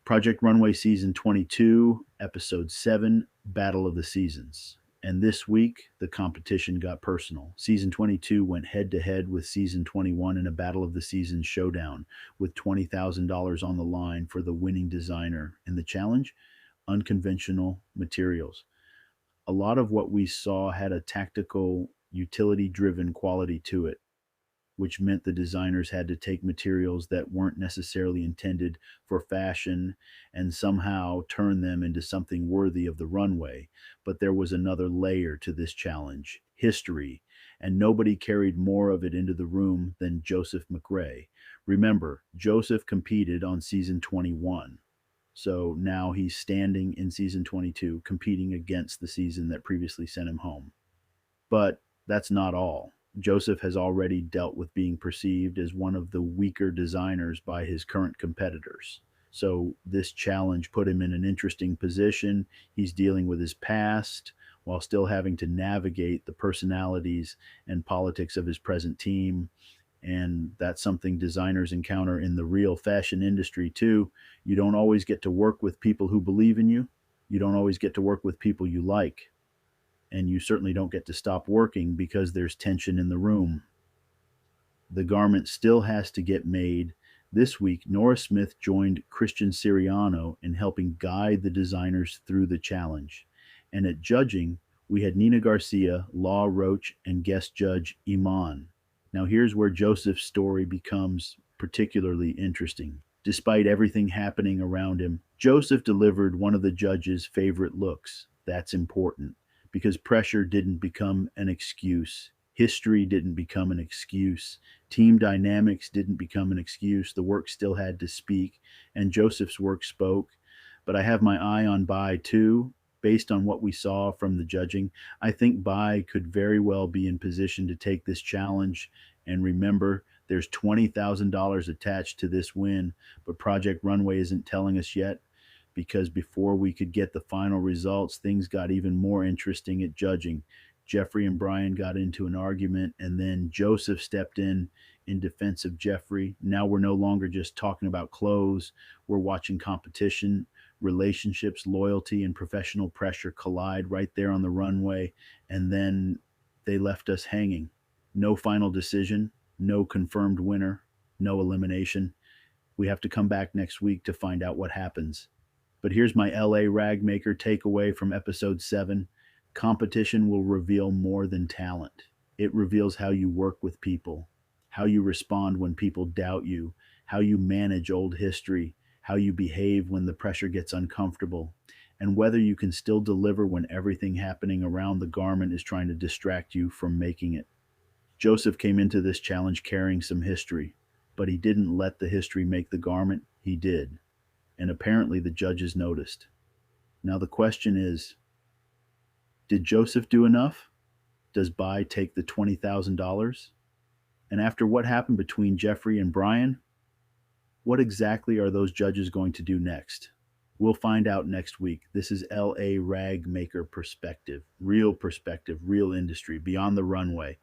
Project Runway Season 22, Episode 7, Battle of the Seasons. And this week, the competition got personal. Season 22 went head to head with Season 21 in a Battle of the Seasons showdown, with $20,000 on the line for the winning designer. And the challenge? Unconventional materials. A lot of what we saw had a tactical, utility driven quality to it, which meant the designers had to take materials that weren't necessarily intended for fashion and somehow turn them into something worthy of the runway. But there was another layer to this challenge: history, and nobody carried more of it into the room than Joseph McRae. Remember, Joseph competed on season 21. So now he's standing in season 22, competing against the season that previously sent him home. But that's not all. Joseph has already dealt with being perceived as one of the weaker designers by his current competitors. So this challenge put him in an interesting position. He's dealing with his past while still having to navigate the personalities and politics of his present team. And that's something designers encounter in the real fashion industry too. You don't always get to work with people who believe in you. You don't always get to work with people you like, and you certainly don't get to stop working because there's tension in the room. The garment still has to get made. This week, Nora Smith joined Christian Siriano in helping guide the designers through the challenge. And at judging, we had Nina Garcia, Law Roach, and guest judge Iman. Now here's where Joseph's story becomes particularly interesting. Despite everything happening around him, Joseph delivered one of the judges' favorite looks. That's important, because pressure didn't become an excuse. History didn't become an excuse. Team dynamics didn't become an excuse. The work still had to speak, and Joseph's work spoke. But I have my eye on Bai too. Based on what we saw from the judging, I think Bai could very well be in position to take this challenge. And remember, there's $20,000 attached to this win, but Project Runway isn't telling us yet, because before we could get the final results, things got even more interesting at judging. Jeffrey and Brian got into an argument, and then Joseph stepped in defense of Jeffrey. Now we're no longer just talking about clothes. We're watching competition, relationships, loyalty, and professional pressure collide right there on the runway. And then they left us hanging. No final decision, no confirmed winner, no elimination. We have to come back next week to find out what happens. But here's my LA Ragmaker takeaway from episode 7. Competition will reveal more than talent. It reveals how you work with people, how you respond when people doubt you, how you manage old history, how you behave when the pressure gets uncomfortable, and whether you can still deliver when everything happening around the garment is trying to distract you from making it. Joseph came into this challenge carrying some history, but he didn't let the history make the garment. He did. And apparently the judges noticed. Now the question is, did Joseph do enough? Does Bai take the $20,000? And after what happened between Jeffrey and Brian, what exactly are those judges going to do next? We'll find out next week. This is LA Ragmaker Perspective, real industry, beyond the runway.